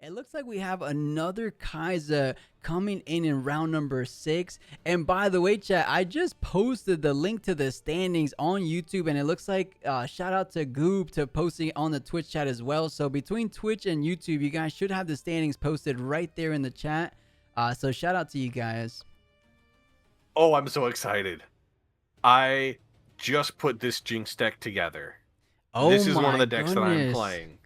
It looks like we have another Kaiser coming in round number 6. And by the way, chat, I just posted the link to the standings on YouTube, and it looks like shout out to Goob to posting it on the Twitch chat as well. So between Twitch and YouTube, you guys should have the standings posted right there in the chat. So shout out to you guys. Oh, I'm so excited. I just put this Jinx deck together. Oh, this is one of my the decks that I'm goodness. playing.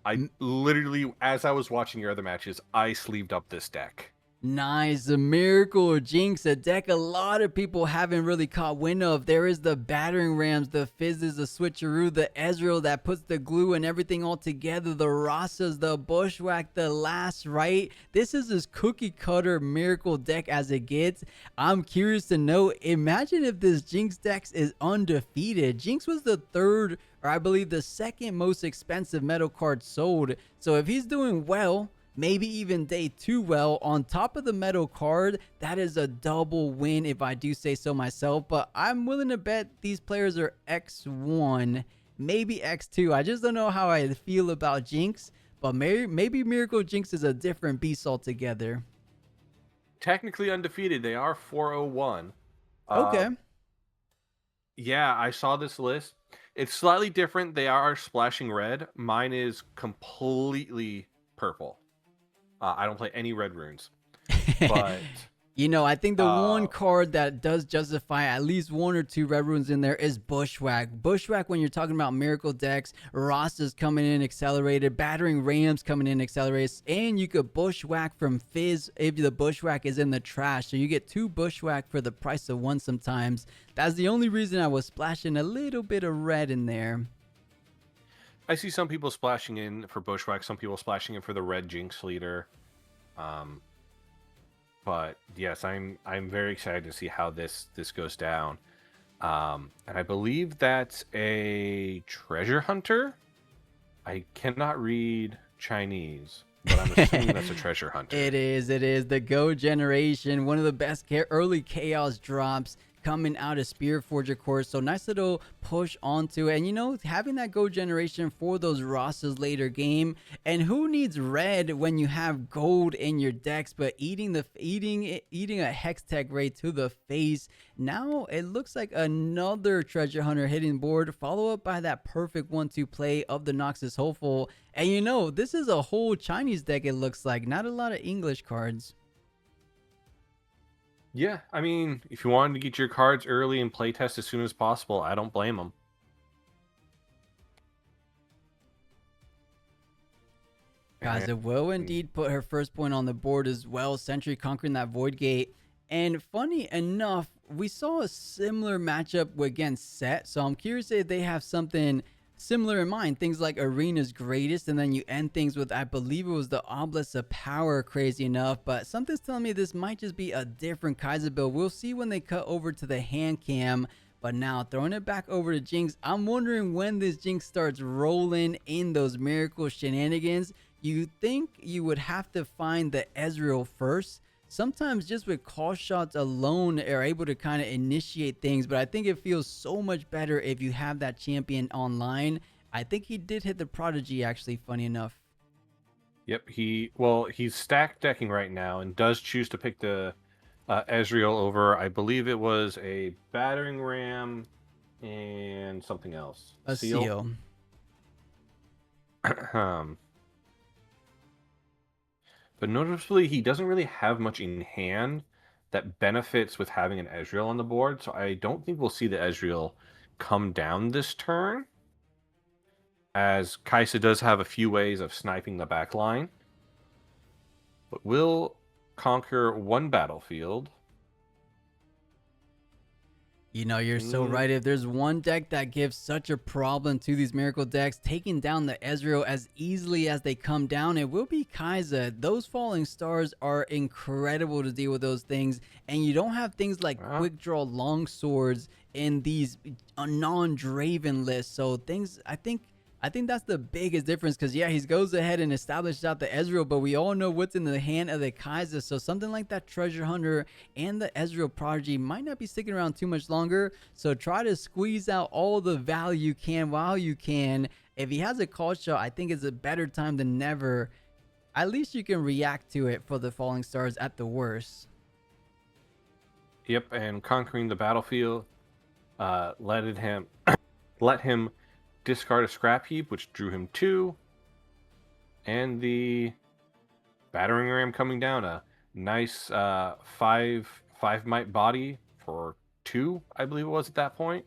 I literally, as I was watching your other matches, I sleeved up this deck. Nice. The Miracle Jinx, a deck a lot of people haven't really caught wind of. There is the Battering Rams, the Fizzes, the Switcheroo, the Ezreal that puts the glue and everything all together, the Rasas, the Bushwhack, the Last Right. This is as cookie cutter Miracle deck as it gets. I'm curious to know, imagine if this Jinx deck is undefeated. Jinx was the third, or I believe the second most expensive metal card sold. So if he's doing well, maybe even day 2 well on top of the metal card, that is a double win if I do say so myself. But I'm willing to bet these players are X1, maybe X2. I just don't know how I feel about Jinx, but maybe Miracle Jinx is a different beast altogether. Technically undefeated, they are 401. Okay. Yeah, I saw this list. It's slightly different. They are splashing red. Mine is completely purple. I don't play any red runes, but you know, I think the one card that does justify at least 1 or 2 red runes in there is Bushwhack. Bushwhack, when you're talking about miracle decks, Rasta's coming in accelerated, Battering Rams coming in accelerated, and you could Bushwhack from Fizz if the Bushwhack is in the trash. So you get 2 Bushwhack for the price of 1 sometimes. That's the only reason I was splashing a little bit of red in there. I see some people splashing in for Bushwhack, some people splashing in for the red Jinx leader. But yes, I'm very excited to see how this goes down. And I believe that's a treasure hunter. I cannot read Chinese, but I'm assuming that's a treasure hunter. It is the Go generation, one of the best early chaos drops coming out of Spiritforged, of course. So nice little push onto it. And you know, having that Go generation for those Rosses later game. And who needs red when you have gold in your decks? But eating a Hex Tech Ray to the face. Now it looks like another treasure hunter hitting board, follow up by that perfect 1-2 play of the Noxus Hopeful. And you know, this is a whole Chinese deck, it looks like. Not a lot of English cards. Yeah, I mean, if you wanted to get your cards early and playtest as soon as possible, I don't blame them. Guys, it will indeed put her first point on the board as well. Sentry conquering that Void Gate. And funny enough, we saw a similar matchup against Set. So I'm curious if they have something similar in mind. Things like Arena's Greatest, and then you end things with, I believe it was the Obelisk of Power, crazy enough. But something's telling me this might just be a different Kaiser build. We'll see when they cut over to the hand cam. But now throwing it back over to Jinx, I'm wondering when this Jinx starts rolling in those miracle shenanigans. You think you would have to find the Ezreal first. Sometimes just with call shots alone are able to kind of initiate things, but I think it feels so much better if you have that champion online. I think he did hit the Prodigy, actually, funny enough. Yep, he's stack decking right now and does choose to pick the Ezreal over, I believe it was a Battering Ram and something else. A seal. But noticeably, he doesn't really have much in hand that benefits with having an Ezreal on the board, so I don't think we'll see the Ezreal come down this turn, as Kai'Sa does have a few ways of sniping the back line, but will conquer one battlefield. You know, you're so right. If there's one deck that gives such a problem to these miracle decks, taking down the Ezreal as easily as they come down, it will be Kai'Sa. Those falling stars are incredible to deal with those things, and you don't have things like quick draw long swords in these non-Draven lists. So things, I think that's the biggest difference, because yeah, he goes ahead and establishes out the Ezreal, but we all know what's in the hand of the Kai'Sa. So something like that Treasure Hunter and the Ezreal Prodigy might not be sticking around too much longer. So try to squeeze out all the value you can while you can. If he has a call shot, I think it's a better time than never at least you can react to it for the falling stars at the worst. Yep, and conquering the battlefield let him let him discard a scrap heap, which drew him 2, and the battering ram coming down, a nice 5 might body for 2, I believe it was at that point.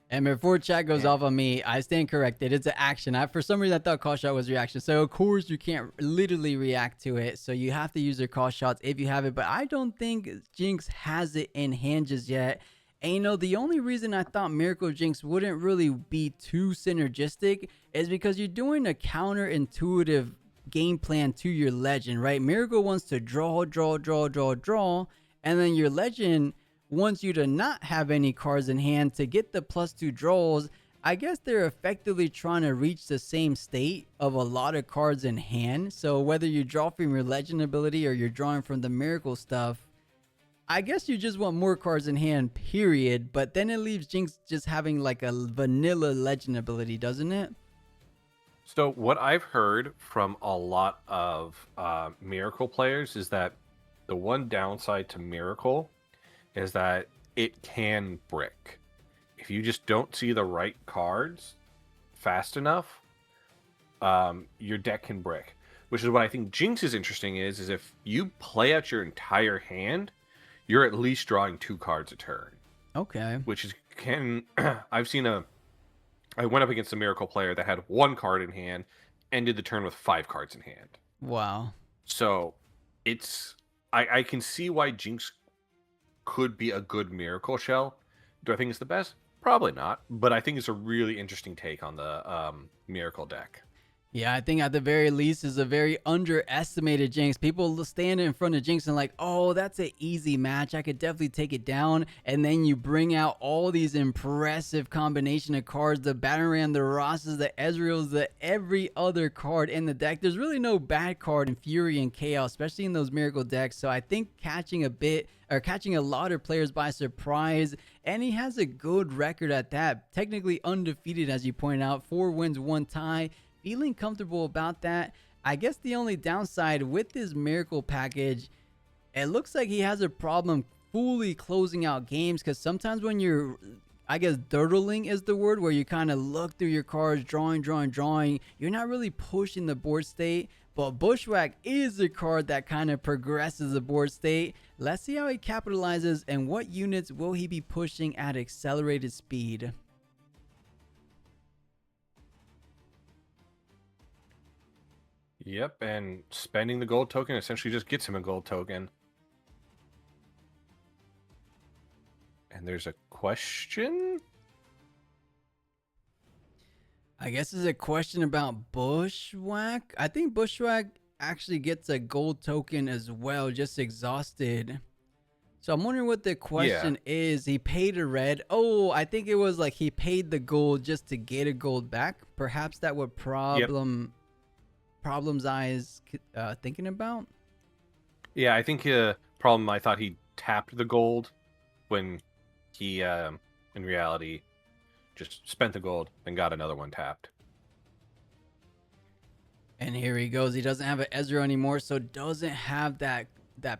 And before chat goes Yeah. off on me, I stand corrected. It's an action. For some reason, I thought call shot was reaction. So, of course, you can't literally react to it. So, you have to use your call shots if you have it. But I don't think Jinx has it in hand just yet. And, you know, the only reason I thought Miracle Jinx wouldn't really be too synergistic is because you're doing a counterintuitive game plan to your legend, right? Miracle wants to draw. And then your legend wants you to not have any cards in hand to get the +2 draws. I guess they're effectively trying to reach the same state of a lot of cards in hand. So whether you draw from your legend ability or you're drawing from the miracle stuff, I guess you just want more cards in hand, period. But then it leaves Jinx just having like a vanilla legend ability, doesn't it? So what I've heard from a lot of Miracle players is that the one downside to Miracle is that it can brick. If you just don't see the right cards fast enough, your deck can brick. Which is what I think Jinx is interesting is if you play out your entire hand, you're at least drawing 2 cards a turn. Okay. Which is I went up against a Miracle player that had 1 card in hand, ended the turn with 5 cards in hand. Wow. So I can see why Jinx could be a good Miracle shell. Do I think it's the best? Probably not, but I think it's a really interesting take on the Miracle deck. Yeah, I think at the very least is a very underestimated Jinx. People stand in front of Jinx and like, oh, that's an easy match. I could definitely take it down. And then you bring out all these impressive combination of cards, the Batarang, the Rosses, the Ezreals, the every other card in the deck. There's really no bad card in Fury and Chaos, especially in those Miracle decks. So I think catching a lot of players by surprise, and he has a good record at that. Technically undefeated, as you pointed out, 4 wins, 1 tie. Feeling comfortable about that. I guess the only downside with this Miracle package, it looks like he has a problem fully closing out games, because sometimes when you're, I guess dirtling is the word, where you kind of look through your cards, drawing, you're not really pushing the board state. But Bushwhack is a card that kind of progresses the board state. Let's see how he capitalizes and what units will he be pushing at accelerated speed. Yep, and spending the gold token essentially just gets him a gold token. And there's a question? I guess it's a question about Bushwhack. I think Bushwhack actually gets a gold token as well, just exhausted. So I'm wondering what the question is. He paid a red. Oh, I think it was like he paid the gold just to get a gold back. Perhaps that would problems I is thinking about. Yeah, I think problem, I thought he tapped the gold when he in reality just spent the gold and got another one tapped. And here he goes. He doesn't have an Ezra anymore, so doesn't have that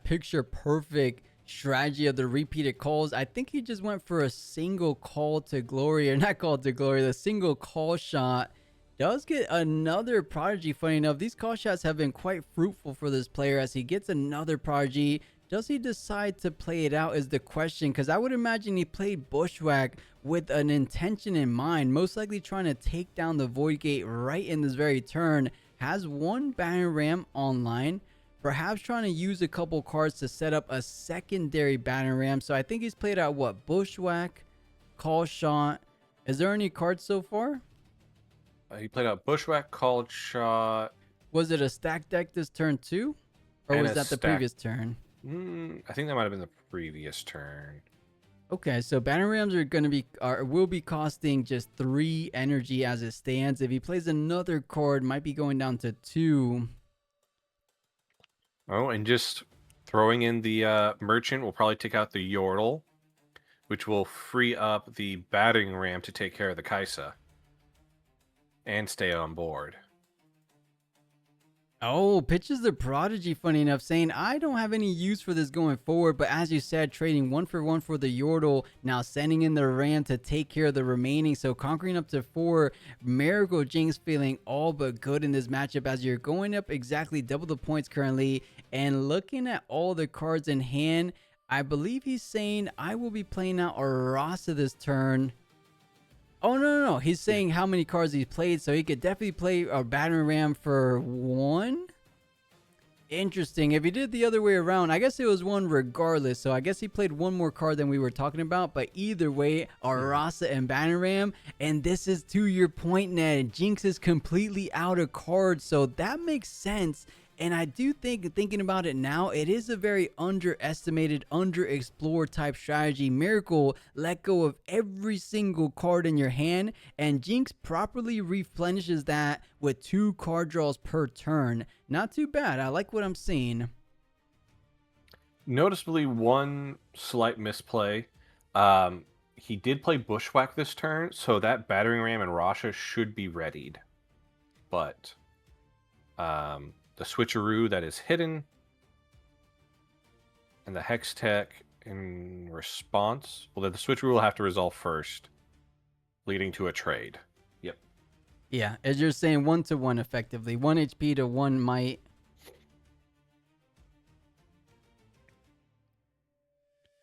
picture perfect strategy of the repeated calls. I think he just went for a single call to glory, or not call to glory, the single call shot. Does get another prodigy. Funny enough, these call shots have been quite fruitful for this player as he gets another prodigy. Does he decide to play it out is the question, because I would imagine he played Bushwhack with an intention in mind, most likely trying to take down the Void Gate right in this very turn. Has 1 Batarang online, perhaps trying to use a couple cards to set up a secondary Batarang. So I think he's played out what? Bushwhack, call shot. Is there any cards so far? He played out Bushwhack, called shot. Was it a stack deck this turn too? Or was that the previous turn? I think that might have been the previous turn. Okay, so Batarangs are going to be will be costing just 3 energy as it stands. If he plays another card, might be going down to 2. Oh, and just throwing in the merchant will probably take out the Yordle, which will free up the Batarang to take care of the Kaisa and stay on board. Oh, pitches the prodigy, funny enough, saying, I don't have any use for this going forward, but as you said, trading 1 for 1 for the Yordle, now sending in the Ram to take care of the remaining, so conquering up to 4. Miracle Jinx feeling all but good in this matchup as you're going up exactly double the points currently, and looking at all the cards in hand, I believe he's saying, I will be playing out a Rasa this turn. Oh, no. He's Yeah. saying how many cards he's played, so he could definitely play a battering ram for 1. Interesting. If he did the other way around, I guess it was 1 regardless. So I guess he played 1 more card than we were talking about. But either way, Arasa and battering ram. And this is to your point, Ned. Jinx is completely out of cards. So that makes sense. And I do think, thinking about it now, it is a very underestimated, underexplored type strategy. Miracle let go of every single card in your hand, and Jinx properly replenishes that with 2 card draws per turn. Not too bad. I like what I'm seeing. Noticeably, one slight misplay. He did play Bushwhack this turn, so that Battering Ram and Rasha should be readied. But the switcheroo that is hidden and the Hex Tech in response, well, the switcheroo will have to resolve first, leading to a trade. Yep. Yeah, as you're saying, 1-to-1 effectively. 1 HP to 1 might.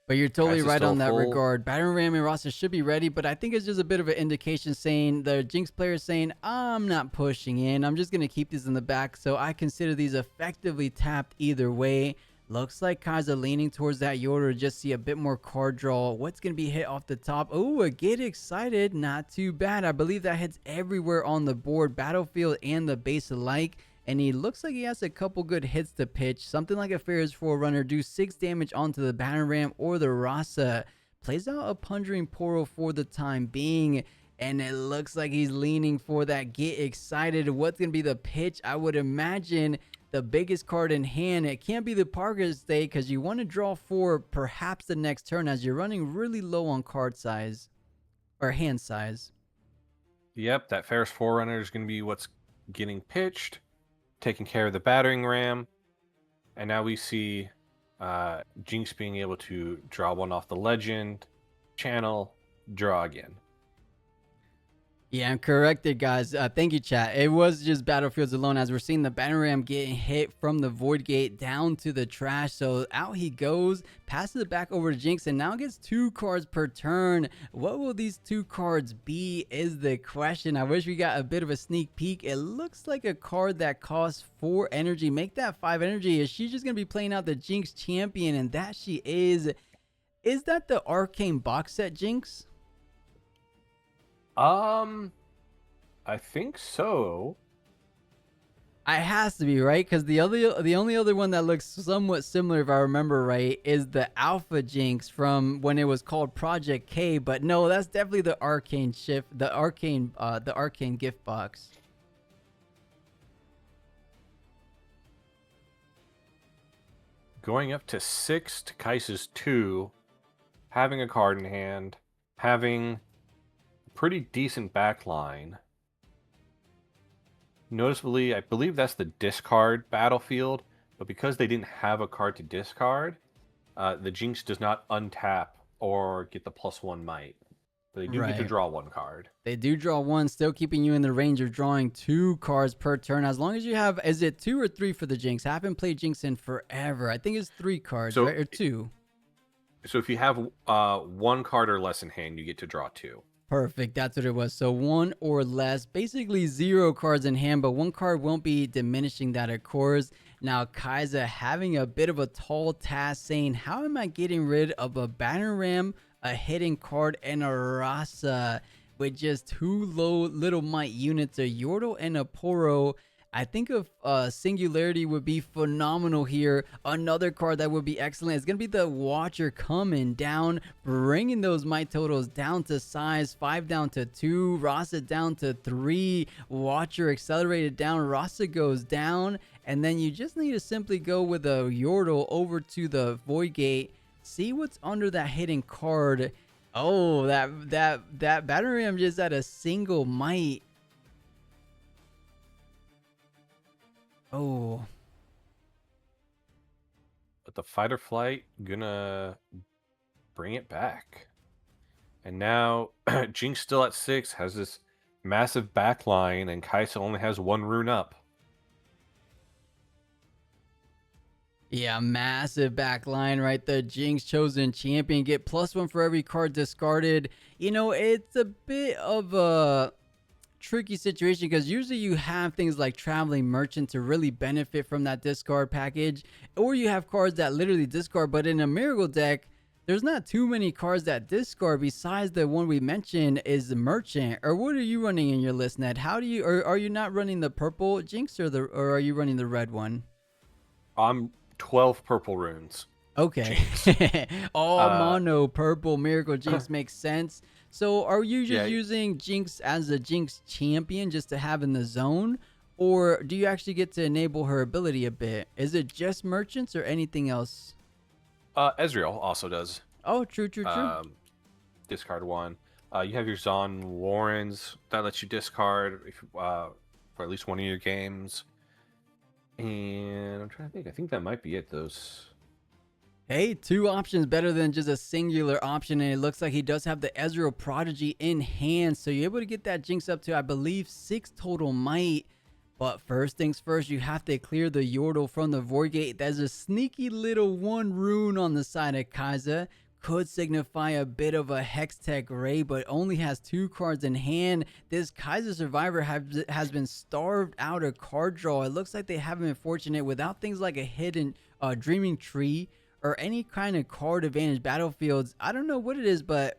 But you're totally right on that regard. Battering Ram and Rasa should be ready, but I think it's just a bit of an indication saying the Jinx player is saying, I'm not pushing in. I'm just going to keep these in the back. So I consider these effectively tapped either way. Looks like Kaiser leaning towards that Yoda to just see a bit more card draw. What's going to be hit off the top? Oh, a Get Excited. Not too bad. I believe that hits everywhere on the board, battlefield and the base alike. And he looks like he has a couple good hits to pitch. Something like a Ferris Forerunner, do 6 damage onto the battering ram or the Rasa. Plays out a Pondering Poro for the time being. And it looks like he's leaning for that Get Excited. What's going to be the pitch? I would imagine the biggest card in hand. It can't be the Parker's Day because you want to draw 4 perhaps the next turn as you're running really low on card size. Or hand size. Yep, that Ferris Forerunner is going to be what's getting pitched, taking care of the battering ram, and now we see Jinx being able to draw 1 off the legend, channel, draw again. Yeah, I'm corrected, guys. Thank you, chat. It was just Battlefields alone as we're seeing the battering ram getting hit from the Void Gate down to the trash. So out he goes, passes it back over to Jinx, and now gets 2 cards per turn. What will these 2 cards be is the question. I wish we got a bit of a sneak peek. It looks like a card that costs 4 energy. Make that 5 energy. Is she just going to be playing out the Jinx champion? And that she is. Is that the Arcane box set, Jinx? I think so. It has to be, right? Because the only other one that looks somewhat similar, if I remember right, is the Alpha Jinx from when it was called Project K. But no, that's definitely the Arcane shift, the Arcane gift box. Going up to 6 to Kaisa's 2, having a card in hand, having pretty decent backline. Noticeably, I believe that's the discard battlefield, but because they didn't have a card to discard, the Jinx does not untap or get the +1 might. But they do get to draw 1 card. They do draw 1, still keeping you in the range of drawing 2 cards per turn. As long as you have, is it 2 or 3 for the Jinx? I haven't played Jinx in forever. I think it's 3 cards, right? Or 2. So if you have 1 card or less in hand, you get to draw 2. Perfect. That's what it was. So 1 or less, basically 0 cards in hand, but 1 card won't be diminishing that, of course. Now, Kaiser having a bit of a tall task saying, how am I getting rid of a battering ram, a hidden card, and a Rasa with just 2 little might units, a Yordle and a Poro? I think Singularity would be phenomenal here. Another card that would be excellent is going to be the Watcher coming down, bringing those might totals down to size. 5 down to 2, Rasa down to 3, Watcher accelerated down, Rasa goes down, and then you just need to simply go with a Yordle over to the Void Gate, see what's under that hidden card. Oh, that battery ram just at a single might. Oh, But the fight or flight gonna bring it back. And now Jinx still at 6, has this massive back line, and Kaisa only has 1 rune up. yeah, massive back line right there. Jinx chosen champion, get +1 for every card discarded. You know, it's a bit of a tricky situation because usually you have things like Traveling Merchant to really benefit from that discard package, or you have cards that literally discard. But in a Miracle deck, there's not too many cards that discard besides the one we mentioned is the Merchant. Or what are you running in your list, Ned? How do you, or are you not running the purple Jinx, or are you running the red one? I'm 12 purple runes. Okay. Jinx. All Uh, mono purple Miracle Jinx makes sense. So are you just yeah, using Jinx as a Jinx champion just to have in the zone? Or do you actually get to enable her ability a bit? Is it just merchants or anything else? Ezreal also does. Oh, true, true, true. Discard 1. You have your Zon Warrens that lets you discard if, for at least one of your games. And I'm trying to think. I think that might be it. Those. Hey, 2 options better than just a singular option, and it looks like he does have the Ezreal Prodigy in hand, so you're able to get that Jinx up to, I believe, 6 total might. But first things first, you have to clear the Yordle from the Void Gate. There's a sneaky little 1 rune on the side of Kai'Sa. Could signify a bit of a Hextech Ray, but only has 2 cards in hand. This Kai'Sa Survivor has been starved out of card draw. It looks like they haven't been fortunate without things like a hidden Dreaming Tree or any kind of card advantage battlefields. I don't know what it is, but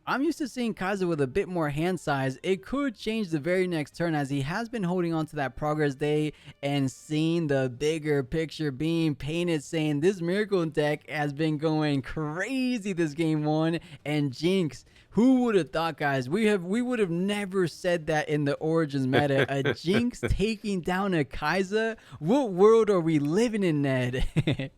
I'm used to seeing Kai'Sa with a bit more hand size. It could change the very next turn as he has been holding on to that progress day and seeing the bigger picture being painted, saying this Miracle deck has been going crazy this game 1. And Jinx, who would have thought, guys? We would have never said that in the Origins meta. A Jinx taking down a Kai'Sa? What world are we living in, Ned?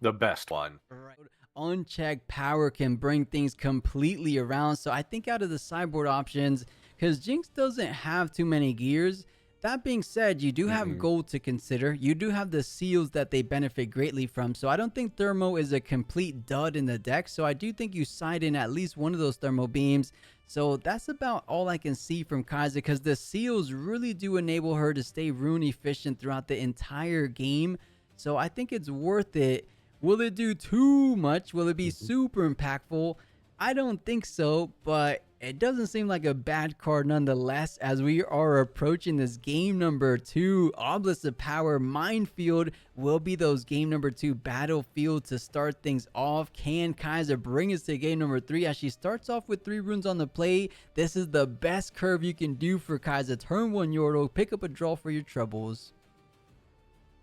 The best one. Right. Unchecked power can bring things completely around. So I think out of the sideboard options, because Jinx doesn't have too many gears. That being said, you do have gold to consider. You do have the seals that they benefit greatly from. So I don't think Thermo is a complete dud in the deck. So I do think you side in at least one of those Thermo beams. So that's about all I can see from Kai'Sa, because the seals really do enable her to stay rune efficient throughout the entire game. So I think it's worth it. Will it do too much? Will it be super impactful? I don't think so, but it doesn't seem like a bad card nonetheless, as we are approaching this game number 2. Obelisk of Power Minefield will be those game number 2 battlefield to start things off. Can Kai'Sa bring us to game number 3 as she starts off with 3 runes on the play? This is the best curve you can do for Kai'Sa. Turn 1 Yordle, pick up a draw for your troubles.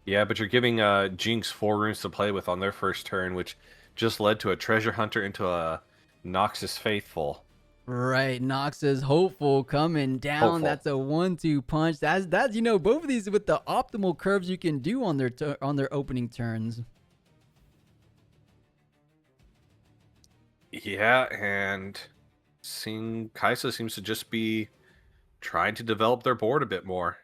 Yeah, but you're giving Jinx 4 runes to play with on their first turn, which just led to a Treasure Hunter into a Noxus Faithful. Right, Noxus Hopeful coming down. Hopeful. That's a 1-2 punch. That's you know, both of these with the optimal curves you can do on their opening turns. Yeah, and seeing Kaisa seems to just be trying to develop their board a bit more.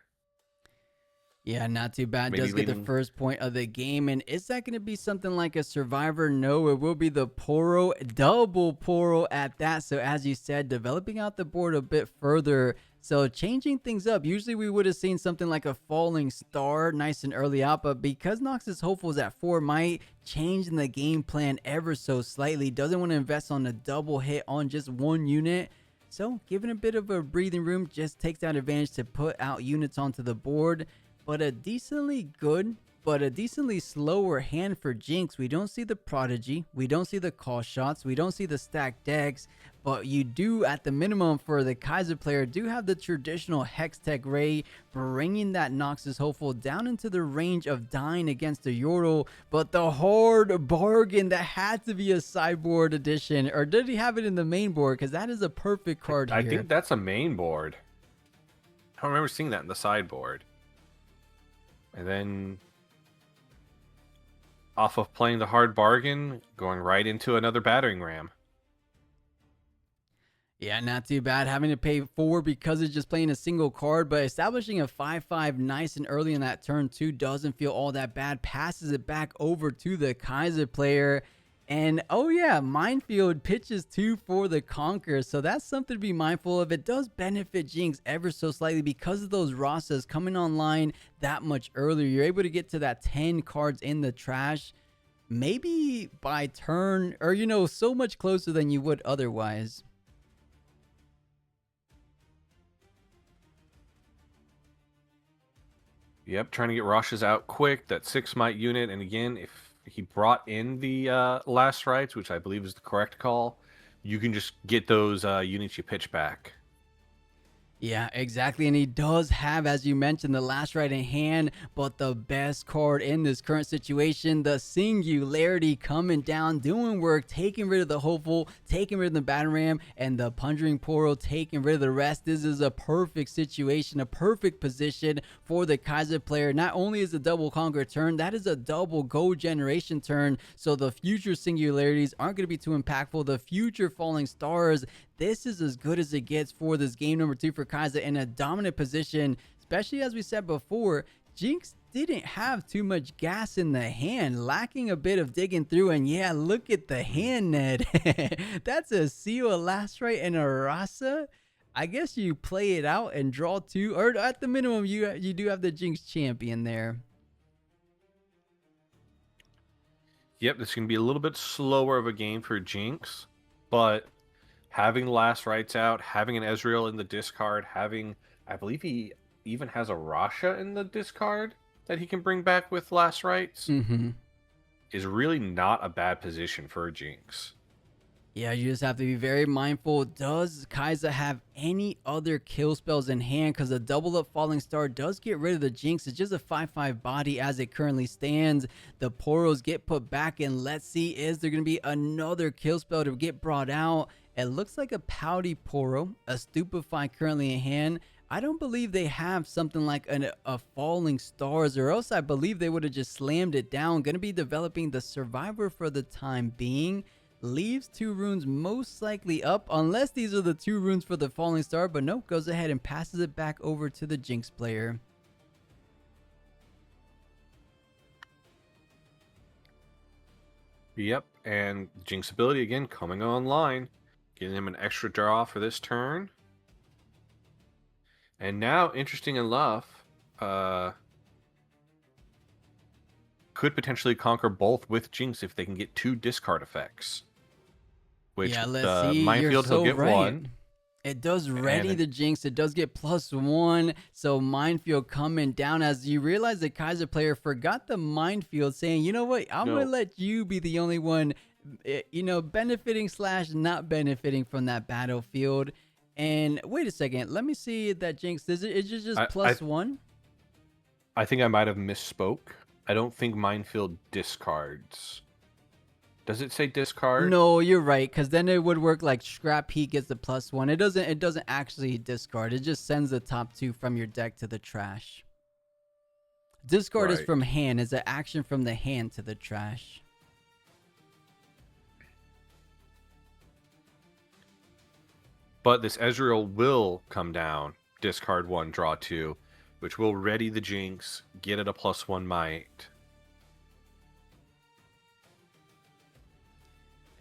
Yeah, not too bad. Maybe Does get the leaving- first point of the game. And is that going to be something like a Survivor? No, it will be the Poro, double Poro at that. So as you said, developing out the board a bit further. So changing things up. Usually we would have seen something like a Falling Star nice and early out. But because Noxus Hopeful is at 4 might, changing the game plan ever so slightly. Doesn't want to invest on a double hit on just 1 unit. So giving a bit of a breathing room just takes that advantage to put out units onto the board. But a decently good, but a decently slower hand for Jinx. We don't see the Prodigy. We don't see the call shots. We don't see the stacked decks. But you do, at the minimum for the Kai'Sa player, do have the traditional Hextech Ray, bringing that Noxus Hopeful down into the range of dying against the Yordle. But the hard bargain, that had to be a sideboard edition. Or did he have it in the main board? Because that is a perfect card here. I think that's a main board. I don't remember seeing that in the sideboard. And then, off of playing the hard bargain, going right into another battering ram. Yeah, not too bad. Having to pay 4 because it's just playing a single card, but establishing a 5/5 nice and early in that turn 2 doesn't feel all that bad. Passes it back over to the Kaiser player. And oh yeah, Minefield pitches 2 for the Conquer. So that's something to be mindful of. It does benefit Jinx ever so slightly because of those Rasas coming online that much earlier. You're able to get to that 10 cards in the trash maybe by turn, or so much closer than you would otherwise. Yep, trying to get Rasha's out quick. That 6 might unit, and again, if he brought in the last rights, which I believe is the correct call, you can just get those units you pitch back. Yeah, exactly. And he does have, as you mentioned, the last right in hand, but the best card in this current situation, the Singularity coming down, doing work, taking rid of the Hopeful, taking rid of the Battering Ram, and the Pondering Poro, taking rid of the rest. This is a perfect situation, a perfect position for the Kaiser player. Not only is a double Conquer turn, that is a double Go Generation turn, so the future Singularities aren't going to be too impactful. The future Falling Stars, this is as good as it gets for this game number 2 for Kaiser in a dominant position, especially as we said before. Jinx didn't have too much gas in the hand, lacking a bit of digging through. And yeah, look at the hand, Ned. That's a Seal, a Last Right, and a Rasa. I guess you play it out and draw 2, or at the minimum, you do have the Jinx champion there. Yep, this is going to be a little bit slower of a game for Jinx, but having last rights out, having an Ezreal in the discard, having, I believe he even has a Rasha in the discard that he can bring back with last rights, is really not a bad position for a Jinx. Yeah, you just have to be very mindful. Does Kaiser have any other kill spells in hand? Because a double up Falling Star does get rid of the Jinx. It's just a 5/5 body as it currently stands. The Poros get put back, and let's see, is there going to be another kill spell to get brought out? It looks like a Pouty Poro, a Stupefy currently in hand. I don't believe they have something like a Falling Stars, or else I believe they would have just slammed it down. Going to be developing the Survivor for the time being. Leaves 2 runes most likely up, unless these are the 2 runes for the Falling Star, but nope, goes ahead and passes it back over to the Jinx player. Yep, and Jinx ability again coming online, getting him an extra draw for this turn. And now, interesting enough, could potentially conquer both with Jinx if they can get 2 discard effects. Which yeah, let's see. Minefield, You're so he'll get right. 1. It does ready the Jinx. It does get +1. So Minefield coming down as you realize the Kaiser player forgot the Minefield, saying, you know what, I'm going to let you be the only one, benefiting / not benefiting from that battlefield. And wait a second. Let me see that Jinx. Is it just +1? I think I might have misspoke. I don't think Minefield discards. Does it say discard? No, you're right, because then it would work like Scrap Heat gets the +1. It doesn't actually discard. It just sends the top 2 from your deck to the trash. Discard is from hand. It's an action from the hand to the trash. But this Ezreal will come down, discard 1, draw 2, which will ready the Jinx, get it a +1 might.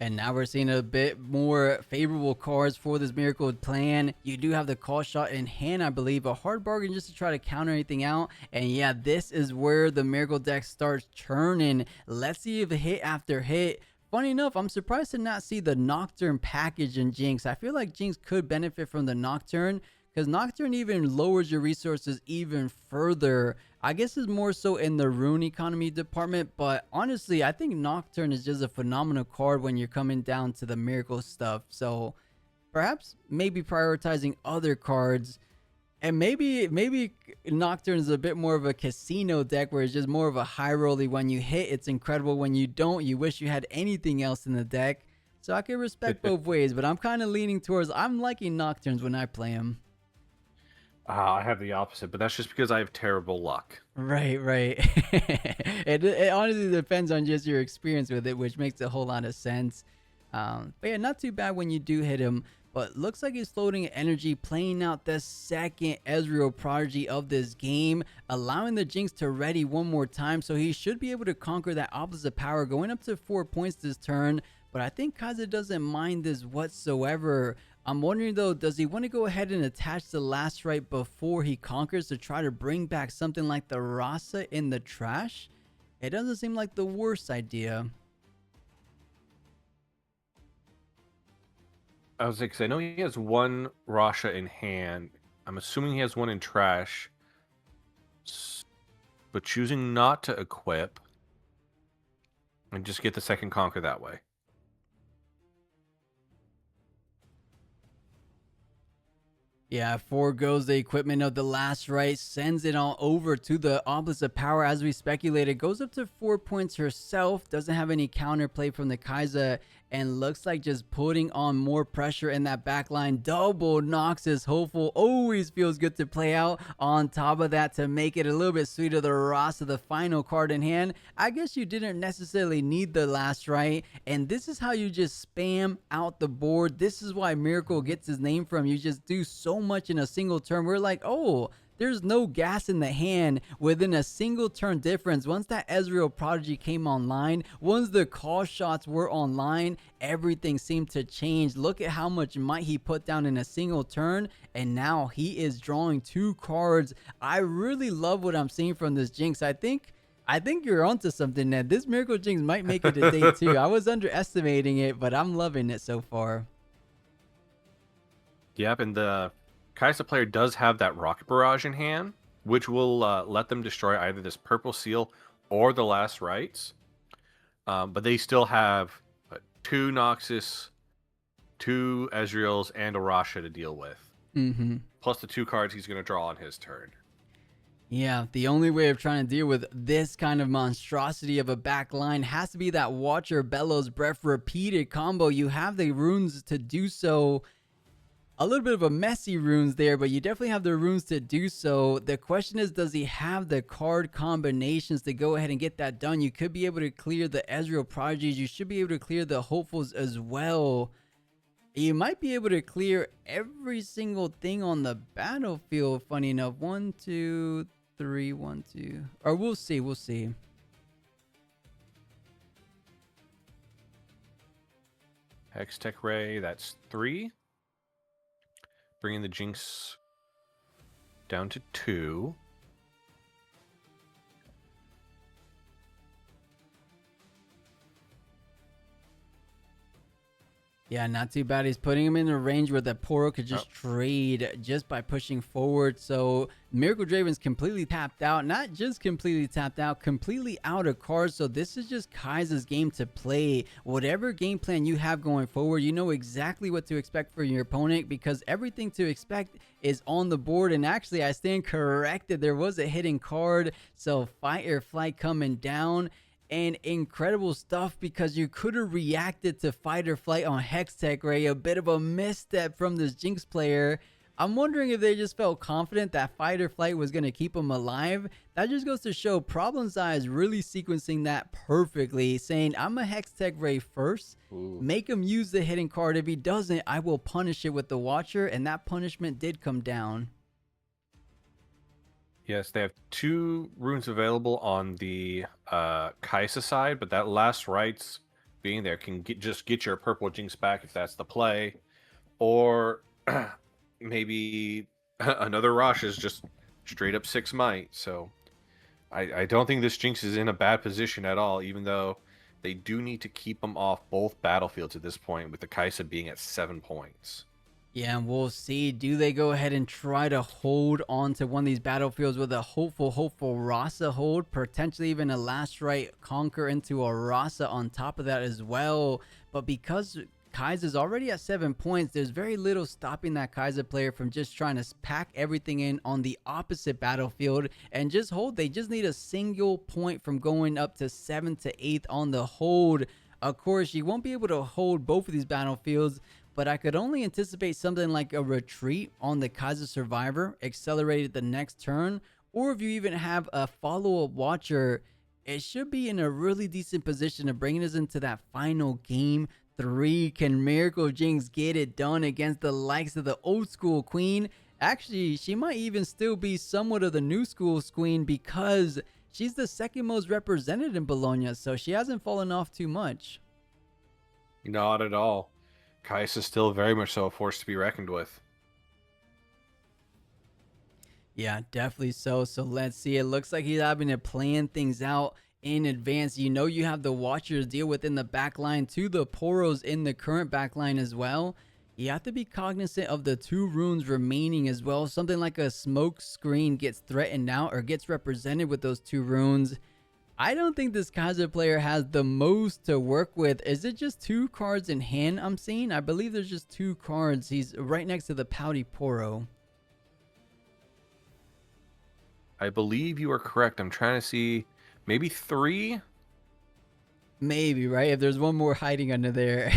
And now we're seeing a bit more favorable cards for this Miracle plan. You do have the Call Shot in hand, I believe. A hard bargain just to try to counter anything out. And yeah, this is where the Miracle deck starts churning. Let's see if hit after hit. Funny enough, I'm surprised to not see the Nocturne package in Jinx. I feel like Jinx could benefit from the Nocturne, because Nocturne even lowers your resources even further. I guess it's more so in the rune economy department, but honestly, I think Nocturne is just a phenomenal card when you're coming down to the Miracle stuff. So perhaps maybe prioritizing other cards, and maybe Nocturne is a bit more of a casino deck where it's just more of a high rolly. When you hit, it's incredible. When you don't, you wish you had anything else in the deck. So I can respect both ways, but I'm kind of leaning towards, I'm liking Nocturnes when I play them. I have the opposite, but that's just because I have terrible luck. Right. It honestly depends on just your experience with it, which makes a whole lot of sense. But yeah, not too bad when you do hit him. But looks like he's floating energy, playing out the second Ezreal Prodigy of this game, allowing the Jinx to ready one more time. So he should be able to conquer that opposite power, going up to 4 points this turn. But I think Kaiser doesn't mind this whatsoever. I'm wondering though, does he want to go ahead and attach the last right before he conquers to try to bring back something like the Rasa in the trash? It doesn't seem like the worst idea. I was like, 'cause I know he has one Rasha in hand. I'm assuming he has one in trash, but choosing not to equip and just get the second conquer that way. Yeah, foregoes the equipment of the last right, sends it all over to the opposite power as we speculated. Goes up to 4 points herself, doesn't have any counterplay from the Kaiser, and looks like just putting on more pressure in that back line. Double Nox is hopeful, always feels good to play out. On top of that, to make it a little bit sweeter, the Rasa, the final card in hand. I guess you didn't necessarily need the last right, and this is how you just spam out the board. This is why Miracle gets his name from. You just do so much in a single turn. We're like, oh, there's no gas in the hand within a single turn difference. Once that Ezreal Prodigy came online, once the call shots were online, everything seemed to change. Look at how much might he put down in a single turn, and now he is drawing 2 cards. I really love what I'm seeing from this Jinx. I think you're onto something, Ned. This Miracle Jinx might make it to day 2. I was underestimating it, but I'm loving it so far. Yep, and the Kai'Sa player does have that Rocket Barrage in hand, which will let them destroy either this Purple Seal or the last rights. But they still have 2 Noxus, 2 Ezreals, and a Rasha to deal with. Plus the 2 cards he's going to draw on his turn. Yeah, the only way of trying to deal with this kind of monstrosity of a back line has to be that Watcher Bellows Breath repeated combo. You have the runes to do so. A little bit of a messy runes there, but you definitely have the runes to do so. The question is, does he have the card combinations to go ahead and get that done? You could be able to clear the Ezreal Prodigies. You should be able to clear the Hopefuls as well. You might be able to clear every single thing on the battlefield, funny enough. 1, 2, 3, 1, 2. Or we'll see, we'll see. Hextech Ray, that's 3. Bringing the Jinx down to 2. Yeah, not too bad. He's putting him in a range where the Poro could just trade just by pushing forward. So Miracle Draven's completely tapped out. Not just completely tapped out, completely out of cards. So this is just Kai'Sa's game to play. Whatever game plan you have going forward, you know exactly what to expect for your opponent, because everything to expect is on the board. And actually, I stand corrected. There was a hidden card. So Fight or Flight coming down. And incredible stuff, because you could have reacted to Fight or Flight on Hextech Ray. A bit of a misstep from this Jinx player. I'm wondering if they just felt confident that Fight or Flight was going to keep him alive. That just goes to show Problem's Eye is really sequencing that perfectly, saying, I'm a Hextech Ray first. Make him use the hidden card. If he doesn't, I will punish it with the Watcher. And that punishment did come down. Yes, they have 2 runes available on the Kai'Sa side, but that last rights being there can just get your purple Jinx back if that's the play. Or maybe another Rosh is just straight up 6 might. So I don't think this Jinx is in a bad position at all, even though they do need to keep them off both battlefields at this point, with the Kai'Sa being at 7 points. Yeah, and we'll see. Do they go ahead and try to hold on to one of these battlefields with a hopeful Rasa hold? Potentially even a last right conquer into a Rasa on top of that as well. But because Kai'Sa's already at 7 points, there's very little stopping that Kai'Sa player from just trying to pack everything in on the opposite battlefield and just hold. They just need a single point from going up to 7th to 8th on the hold. Of course, you won't be able to hold both of these battlefields, but I could only anticipate something like a retreat on the Kai'Sa Survivor, accelerated the next turn, or if you even have a follow-up Watcher, it should be in a really decent position of bringing us into that final game 8-3. Can Miracle Jinx get it done against the likes of the old school queen? Actually, she might even still be somewhat of the new school queen because she's the second most represented in Bologna, so she hasn't fallen off too much. Not at all. Kais is still very much so a force to be reckoned with. Yeah, definitely so. So let's see. It looks like he's having to plan things out in advance. You know, you have the Watchers deal with in the back line to the Poros in the current back line as well. You have to be cognizant of the 2 runes remaining as well. Something like a smoke screen gets threatened out or gets represented with those 2 runes. I don't think this Kaiser player has the most to work with. Is it just 2 cards in hand I'm seeing? I believe there's just 2 cards. He's right next to the Pouty Poro. I believe you are correct. I'm trying to see, maybe 3? Maybe, right? If there's one more hiding under there.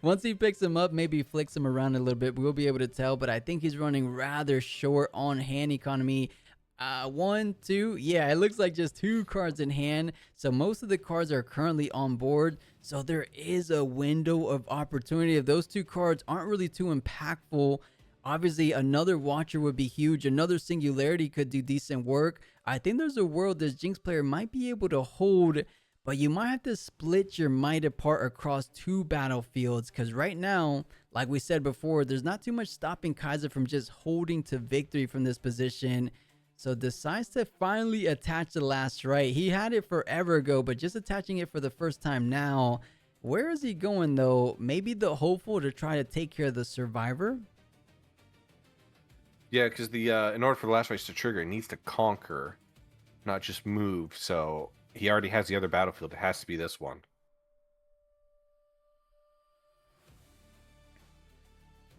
Once he picks him up, maybe flicks him around a little bit, we'll be able to tell. But I think he's running rather short on hand economy. 1, 2. Yeah, it looks like just 2 cards in hand. So most of the cards are currently on board. So there is a window of opportunity. If those 2 cards aren't really too impactful, obviously another Watcher would be huge. Another Singularity could do decent work. I think there's a world this Jinx player might be able to hold, but you might have to split your might apart across 2 battlefields, because right now, like we said before, there's not too much stopping Kaiser from just holding to victory from this position. So decides to finally attach the last right. He had it forever ago, but just attaching it for the first time now. Where is he going though? Maybe the hopeful to try to take care of the survivor? Yeah, because the in order for the last race to trigger, it needs to conquer, not just move. So he already has the other battlefield. It has to be this one.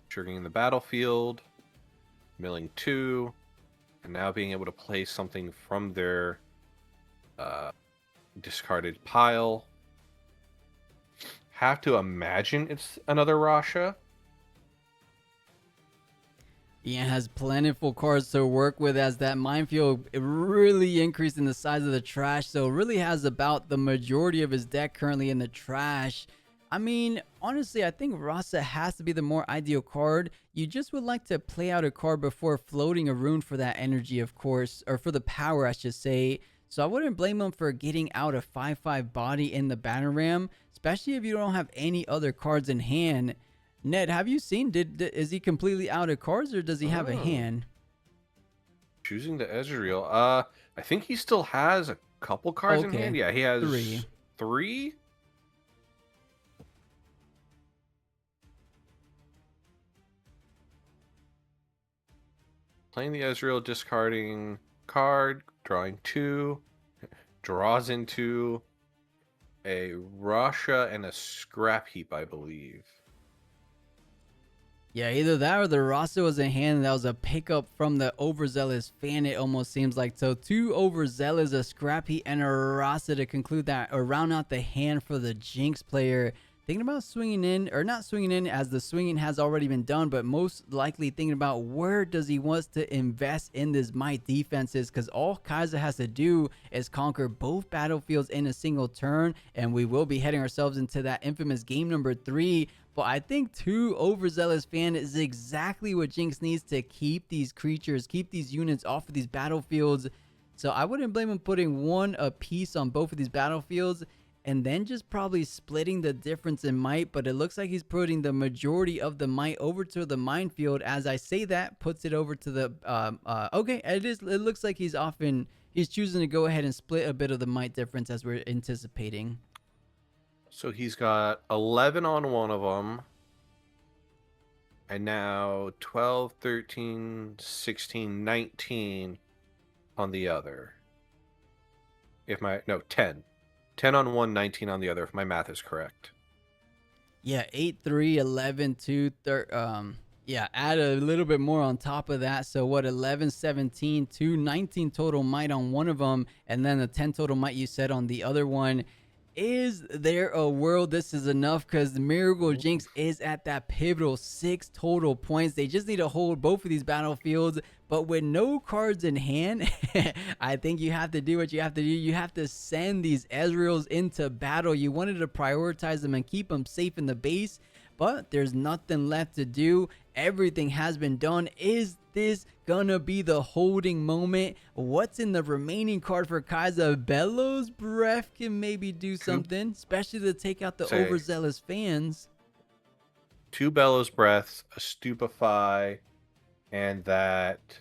Triggering the battlefield, milling 2, and now being able to play something from their discarded pile. Have to imagine it's another Rasha. Yeah, has plentiful cards to work with as that minefield really increased in the size of the trash. So really has about the majority of his deck currently in the trash. I mean, honestly, I think Rasa has to be the more ideal card. You just would like to play out a card before floating a rune for that energy, of course, or for the power, I should say. So I wouldn't blame him for getting out a 5/5 body in the Banner Ram, especially if you don't have any other cards in hand. Ned, have you seen, is he completely out of cards or does he have a hand? Choosing the Ezreal. I think he still has a couple cards in hand. Yeah, he has 3. 3? Playing the Ezreal, discarding card, drawing 2, draws into a Rasha and a Scrap Heap, I believe. Yeah, either that or the Rasa was in hand and that was a pickup from the Overzealous fan, it almost seems like. So 2 Overzealous, a Scrap Heap, and a Rasa to conclude that or round out the hand for the Jinx player. Thinking about swinging in, or not swinging in as the swinging has already been done, but most likely thinking about where does he want to invest in this might defenses, because all Kaiser has to do is conquer both battlefields in a single turn, and we will be heading ourselves into that infamous game number 3. But I think 2 Overzealous fan is exactly what Jinx needs to keep these creatures, keep these units off of these battlefields. So I wouldn't blame him putting 1 apiece on both of these battlefields, and then just probably splitting the difference in might. But it looks like he's putting the majority of the might over to the minefield. As I say that, puts it over to the okay, it looks like he's choosing to go ahead and split a bit of the might difference as we're anticipating. So he's got 11 on one of them, and now 12, 13, 16, 19 on the other. 10. 10 on one, 19 on the other, if my math is correct. Yeah, 8, 3, 11, 2, yeah, add a little bit more on top of that. So what, 11, 17, 2, 19 total might on one of them, and then the 10 total might you said on the other one. Is there a world this is enough? Because the Miracle Jinx is at that pivotal 6 total points. They just need to hold both of these battlefields, but with no cards in hand, I think you have to do what you have to do. You have to send these Ezreals into battle. You wanted to prioritize them and keep them safe in the base, but there's nothing left to do. Everything has been done. Is this gonna be the holding moment? What's in the remaining card for Kai'Sa? Bellows Breath can maybe do something, especially to take out the overzealous fans. 2 Bellows Breaths, a Stupefy, and that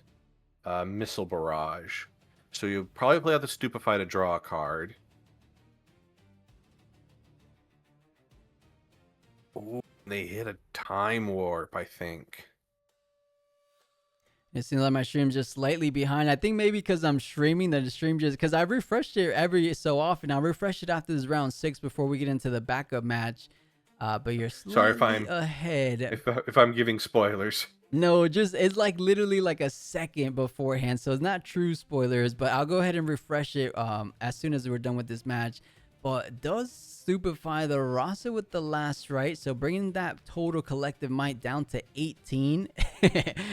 Missile Barrage. So you probably play out the Stupefy to draw a card. Ooh, they hit a Time Warp, I think. It seems like my stream's just slightly behind. I think maybe because I'm streaming, that the stream just, because I refreshed it every so often. I'll refresh it after this round 6 before we get into the backup match. But you're slightly ahead. If I'm giving spoilers. No, just it's like literally like a second beforehand, so it's not true spoilers. But I'll go ahead and refresh it as soon as we're done with this match. But does stupefy the Rasa with the last right, so bringing that total collective might down to 18.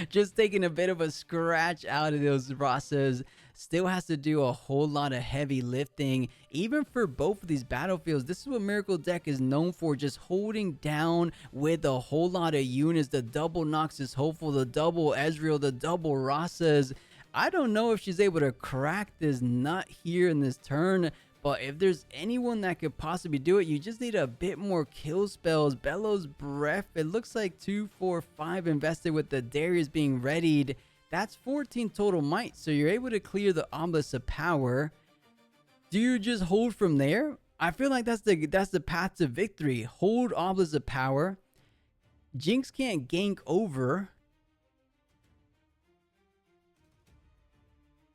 Just taking a bit of a scratch out of those Rasas. Still has to do a whole lot of heavy lifting, even for both of these battlefields. This is what Miracle Deck is known for, just holding down with a whole lot of units. The double Nox is hopeful, the double Ezreal, the double Rasas. I don't know if she's able to crack this nut here in this turn, but if there's anyone that could possibly do it, you just need a bit more kill spells. Bellows Breath, it looks like 2, 4, 5 invested with the Darius being readied. That's 14 total might, so you're able to clear the Obelisk of Power. Do you just hold from there? I feel like that's the path to victory. Hold Obelisk of Power. Jinx can't gank over.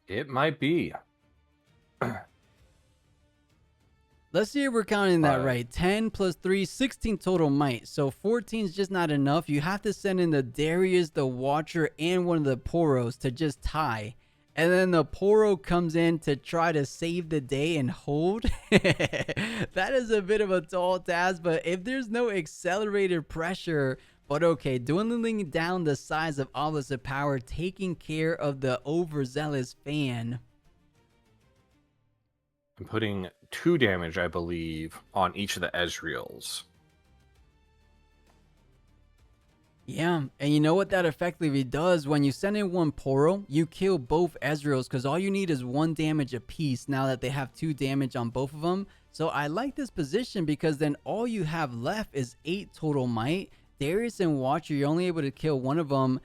It might be. Let's see if we're counting that right. 10 plus 3, 16 total might. So 14 is just not enough. You have to send in the Darius, the Watcher, and one of the Poros to just tie. And then the Poro comes in to try to save the day and hold. That is a bit of a tall task, but if there's no accelerated pressure, but okay, dwindling down the size of Obelisk of Power, taking care of the overzealous fan. I'm putting 2 damage, I believe, on each of the Ezreals. Yeah, and you know what that effectively does? When you send in one Poro, you kill both Ezreals because all you need is 1 damage apiece now that they have 2 damage on both of them. So I like this position because then all you have left is 8 total might. Darius and Watcher, you're only able to kill one of them.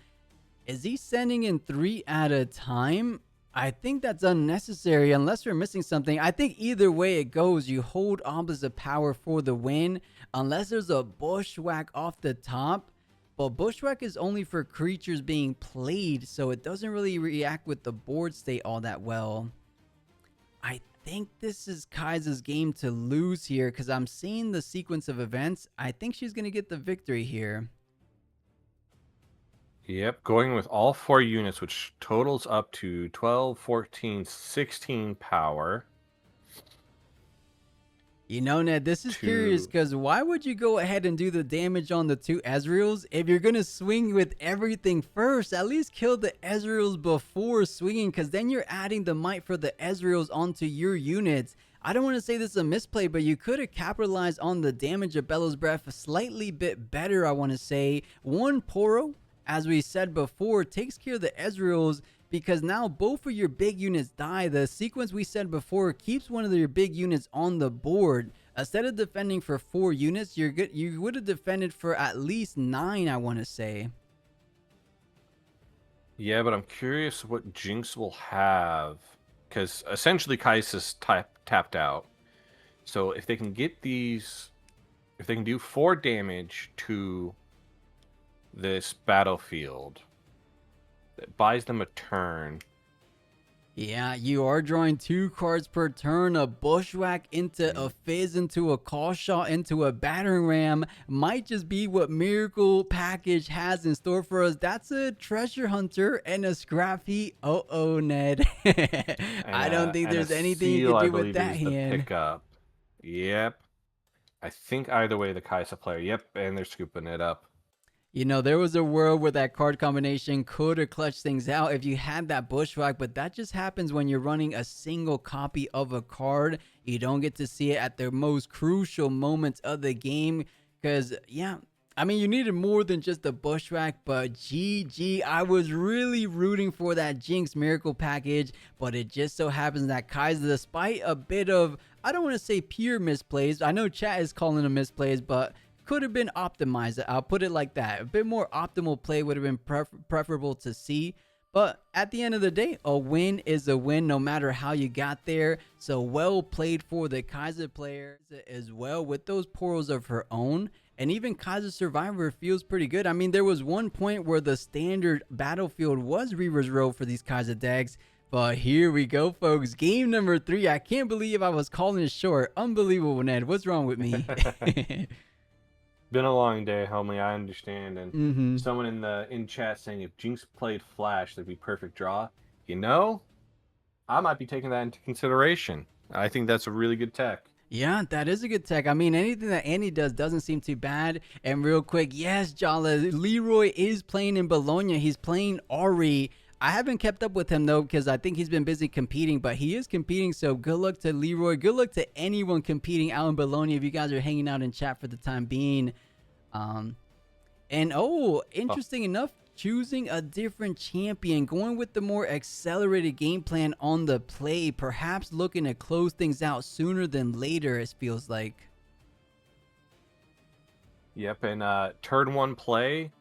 Is he sending in 3 at a time? I think that's unnecessary unless we're missing something. I think either way it goes, you hold Obelisk of Power for the win unless there's a Bushwhack off the top. But Bushwhack is only for creatures being played, so it doesn't really react with the board state all that well. I think this is Kai'Sa's game to lose here because I'm seeing the sequence of events. I think she's going to get the victory here. Yep, going with all 4 units, which totals up to 12, 14, 16 power. You know, Ned, this is curious because why would you go ahead and do the damage on the 2 Ezreals if you're going to swing with everything first? At least kill the Ezreals before swinging because then you're adding the might for the Ezreals onto your units. I don't want to say this is a misplay, but you could have capitalized on the damage of Bellows Breath a slightly bit better, I want to say. 1 Poro, as we said before, takes care of the Ezreals because now both of your big units die. The sequence we said before keeps one of your big units on the board. Instead of defending for 4 units, you would have defended for at least 9, I want to say. Yeah, but I'm curious what Jinx will have because essentially Kai'Sa's tapped out. So if they can get these, if they can do 4 damage to this battlefield, that buys them a turn. Yeah, you are drawing 2 cards per turn. A Bushwhack into a Fizz, into a Call Shot, into a Battering Ram might just be what Miracle Package has in store for us. That's a Treasure Hunter and a Scrap Heap. Uh-oh, Ned. I don't think there's anything you can do with that hand. Pickup. Yep. I think either way, the Kaisa player. Yep, and they're scooping it up. You know, there was a world where that card combination could have clutched things out if you had that Bushwhack, but that just happens when you're running a single copy of a card. You don't get to see it at the most crucial moments of the game because, yeah, I mean, you needed more than just the Bushwhack, but GG, I was really rooting for that Jinx Miracle package, but it just so happens that Kaiser, despite a bit of, I don't want to say pure misplays, I know chat is calling them misplays, but could have been optimized. I'll put it like that. A bit more optimal play would have been preferable to see. But at the end of the day, a win is a win no matter how you got there. So well played for the Kaiser player as well with those portals of her own. And even Kaiser Survivor feels pretty good. I mean, there was one point where the standard battlefield was Reaver's Row for these Kaiser decks. But here we go, folks. Game number 3. I can't believe I was calling it short. Unbelievable, Ned. What's wrong with me? Been a long day, homie. I understand. And someone in chat saying if Jinx played Flash, that'd be perfect draw. You know, I might be taking that into consideration. I think that's a really good tech. Yeah, that is a good tech. I mean, anything that Andy does doesn't seem too bad. And real quick, yes, Jala, Leroy is playing in Bologna. He's playing Ari. I haven't kept up with him, though, because I think he's been busy competing, but he is competing, so good luck to Leroy. Good luck to anyone competing out in Bologna if you guys are hanging out in chat for the time being. Interesting enough, choosing a different champion, going with the more accelerated game plan on the play, perhaps looking to close things out sooner than later, it feels like. Yep, and turn 1 play,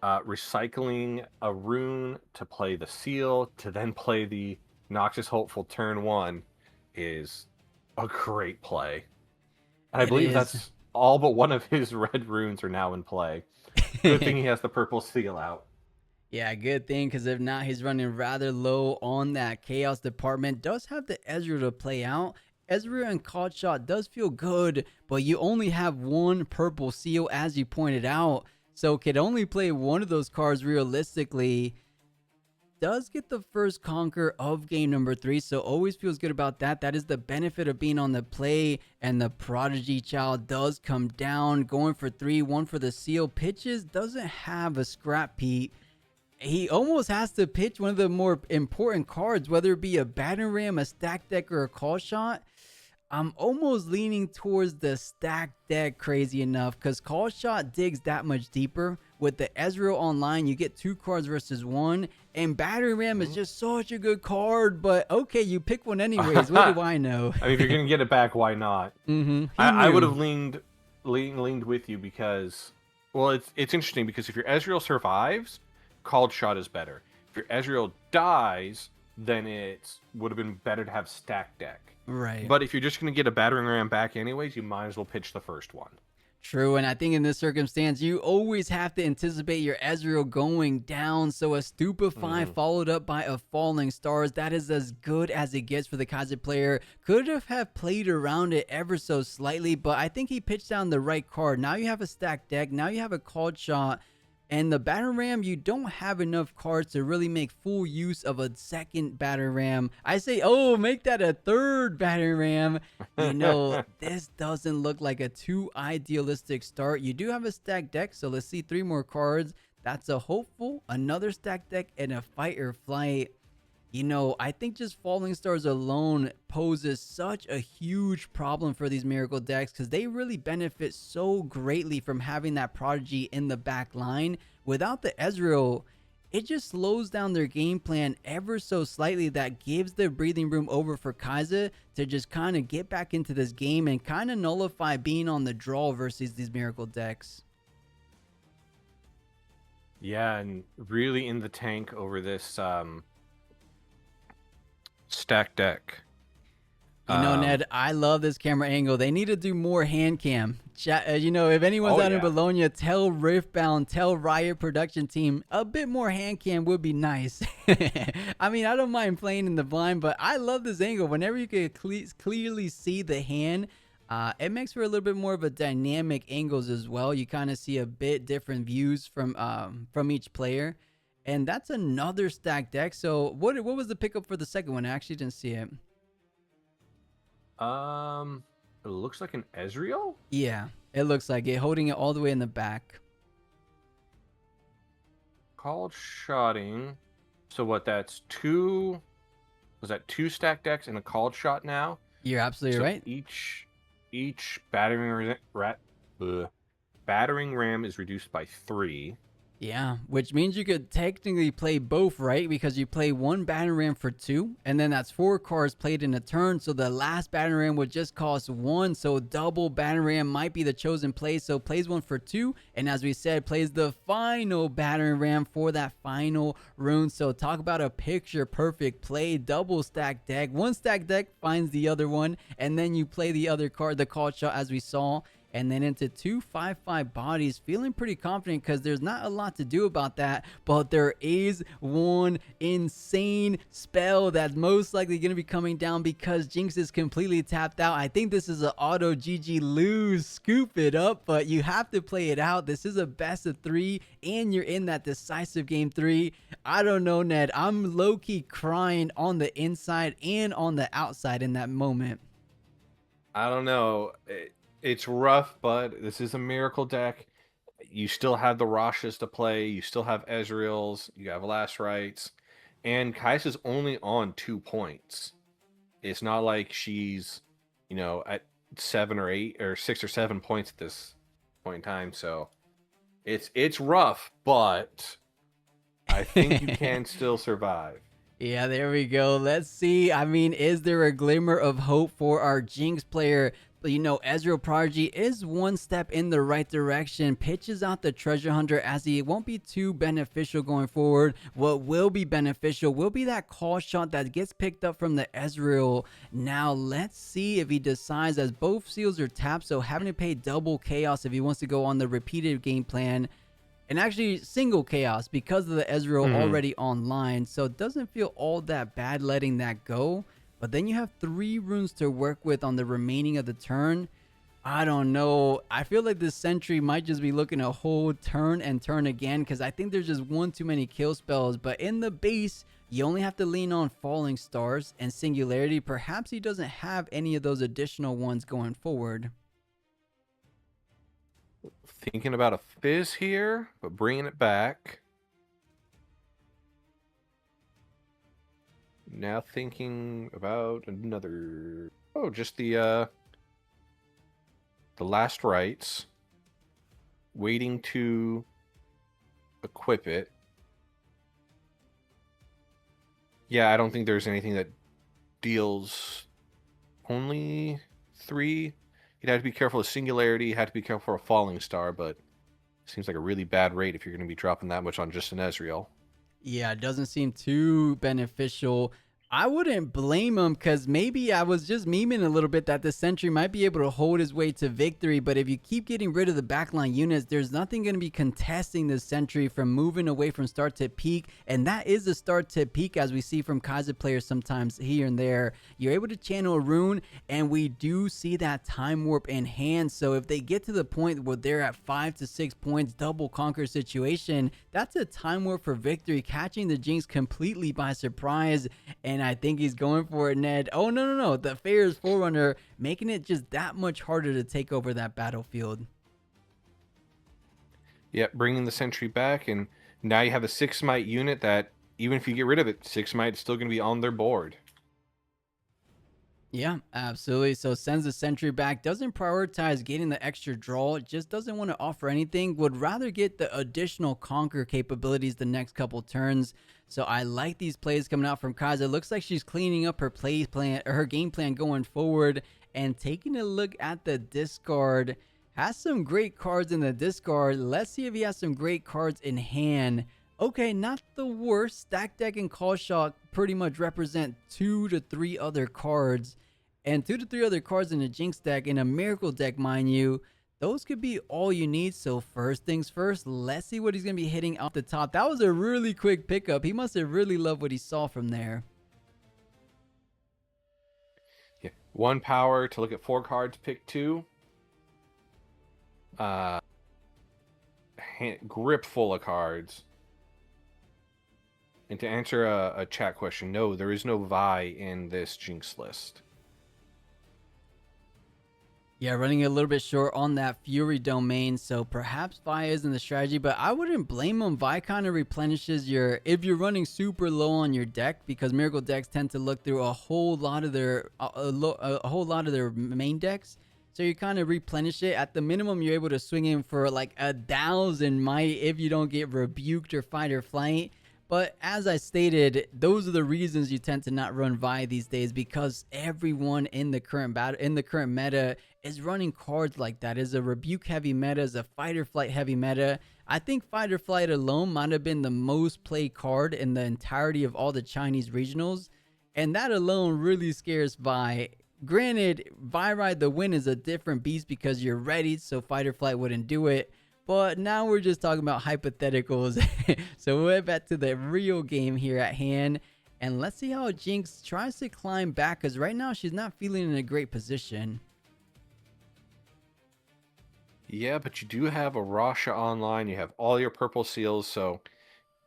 recycling a rune to play the seal, to then play the Noxious Hopeful turn 1 is a great play. And I believe that's all but one of his red runes are now in play. Good thing he has the purple seal out. Yeah, good thing, because if not, he's running rather low on that Chaos department. Does have the Ezreal to play out. Ezreal and Caught Shot does feel good, but you only have one purple seal, as you pointed out. So could only play one of those cards realistically. Does get the first conquer of game number 3, so always feels good about that. That is the benefit of being on the play, and the Prodigy Child does come down, going for 3, 1 for the seal. Pitches, doesn't have a scrap Pete. He almost has to pitch one of the more important cards, whether it be a battering ram, a stack deck, or a call shot. I'm almost leaning towards the stack deck, crazy enough, because call shot digs that much deeper. With the Ezreal online, you get 2 cards versus 1, and battering ram is just such a good card. But okay, you pick one anyways. What do I know? I mean, if you're gonna get it back, why not? I would have leaned with you because, well, it's interesting because if your Ezreal survives, called shot is better. If your Ezreal dies, then it would have been better to have stack deck. Right. But if you're just going to get a battering ram back anyways, you might as well pitch the first one. True, and I think in this circumstance, you always have to anticipate your Ezreal going down. So a Stupefy followed up by a Falling Stars, that is as good as it gets for the Kaiser player. Could have played around it ever so slightly, but I think he pitched down the right card. Now you have a stacked deck, now you have a called shot. And the battering ram, you don't have enough cards to really make full use of a second battering ram. I say, oh, make that a third battering ram. You know, this doesn't look like a too idealistic start. You do have a stacked deck, so let's see 3 more cards. That's a Hopeful, another stacked deck, and a Fight or Flight. You know, I think just Falling Stars alone poses such a huge problem for these Miracle decks because they really benefit so greatly from having that Prodigy in the back line. Without the Ezreal, it just slows down their game plan ever so slightly. That gives the breathing room over for Kaiser to just kind of get back into this game and kind of nullify being on the draw versus these Miracle decks. Yeah, and really in the tank over this stack deck. You know, Ned, I love this camera angle. They need to do more hand cam. You know, if anyone's out in Bologna, tell Riftbound, tell Riot production team, a bit more hand cam would be nice. I mean, I don't mind playing in the blind, but I love this angle. Whenever you can clearly see the hand, it makes for a little bit more of a dynamic angles as well. You kind of see a bit different views from each player. And that's another stacked deck. So what was the pickup for the second one? I actually didn't see it. I It looks like an Ezreal? Yeah, it looks like it, holding it all the way in the back. Called shotting. So what, that's two... Was that 2 stack decks and a called shot now? You're absolutely So right. each battering ram is reduced by 3. Yeah, which means you could technically play both, right? Because you play one battering ram for 2, and then that's 4 cards played in a turn. So the last battering ram would just cost 1. So double battering ram might be the chosen play. So plays 1 for 2, and as we said, plays the final battering ram for that final rune. So talk about a picture perfect play. Double stack deck. One stack deck finds the other one, and then you play the other card, the call shot, as we saw. And then into 2 5/5 bodies, feeling pretty confident because there's not a lot to do about that, but there is one insane spell that's most likely going to be coming down because Jinx is completely tapped out. I think this is an auto GG lose, scoop it up, but you have to play it out. This is a best of 3, and you're in that decisive game 3. I don't know, Ned. I'm low-key crying on the inside and on the outside in that moment. I don't know. It's rough, but this is a miracle deck. You still have the Rashas to play. You still have Ezreals. You have Last Rites. And Kai'Sa's only on 2 points. It's not like she's, at 7 or 8 or 6 or 7 points at this point in time. So it's rough, but I think you can still survive. Yeah, there we go. Let's see. I mean, is there a glimmer of hope for our Jinx player? But Ezreal Prodigy is one step in the right direction. Pitches out the Treasure Hunter as he won't be too beneficial going forward. What will be beneficial will be that call shot that gets picked up from the Ezreal. Now, let's see if he decides, as both seals are tapped, so having to pay double chaos if he wants to go on the repeated game plan. And actually single chaos because of the Ezreal already online. So it doesn't feel all that bad letting that go. But then you have 3 runes to work with on the remaining of the turn. I don't know. I feel like this Sentry might just be looking to hold turn and turn again because I think there's just one too many kill spells. But in the base, you only have to lean on Falling Stars and Singularity. Perhaps he doesn't have any of those additional ones going forward. Thinking about a Fizz here, but bringing it back. Now thinking about another... Oh, just the Last Rites. Waiting to equip it. Yeah, I don't think there's anything that deals only 3. You'd have to be careful of Singularity, you have to be careful for a Falling Star, but it seems like a really bad rate if you're going to be dropping that much on just an Ezreal. Yeah, it doesn't seem too beneficial. I wouldn't blame him because maybe I was just memeing a little bit that the Sentry might be able to hold his way to victory, but if you keep getting rid of the backline units, there's nothing going to be contesting the Sentry from moving away from start to peak, and that is the start to peak as we see from Kai'Sa players sometimes here and there. You're able to channel a rune, and we do see that time warp in hand, so if they get to the point where they're at 5 to 6 points, double conquer situation, that's a time warp for victory, catching the Jinx completely by surprise, and I think he's going for it, Ned. Oh, no. The Fair's Forerunner, making it just that much harder to take over that battlefield. Yeah, bringing the Sentry back, and now you have a 6 Smite unit that, even if you get rid of it, 6 Smite is still going to be on their board. Yeah, absolutely. So sends the Sentry back, doesn't prioritize getting the extra draw, just doesn't want to offer anything, would rather get the additional conquer capabilities the next couple turns. So I like these plays coming out from Kai'Sa. Looks like she's cleaning up her play plan, or her game plan going forward, and taking a look at the discard. Has some great cards in the discard. Let's see if he has some great cards in hand. Okay, not the worst. Stack deck and call shot pretty much represent 2 to 3 other cards. And 2 to 3 other cards in a Jinx deck, in a Miracle deck, mind you. Those could be all you need. So first things first, let's see what he's going to be hitting off the top. That was a really quick pickup. He must have really loved what he saw from there. Yeah, 1 power to look at 4 cards, pick 2. Grip full of cards. And to answer a chat question, no, there is no Vi in this Jinx list. Yeah, running a little bit short on that Fury domain, so perhaps Vi isn't the strategy, but I wouldn't blame him. Vi kind of replenishes your, if you're running super low on your deck, because Miracle decks tend to look through a whole lot of their a whole lot of their main decks. So you kind of replenish it. At the minimum, you're able to swing in for like 1,000 might if you don't get rebuked or fight or flight. But as I stated, those are the reasons you tend to not run Vi these days, because everyone in the current battle, in the current meta, is running cards like that. Is a rebuke heavy meta, is a fight or flight heavy meta. I think fight or flight alone might have been the most played card in the entirety of all the Chinese regionals, and that alone really scares Vi. Granted, Vi Ride the Win is a different beast because you're ready, so fight or flight wouldn't do it. But now we're just talking about hypotheticals. So we'll head back to the real game here at hand. And let's see how Jinx tries to climb back, because right now she's not feeling in a great position. Yeah, but you do have a Rasha online. You have all your purple seals. So,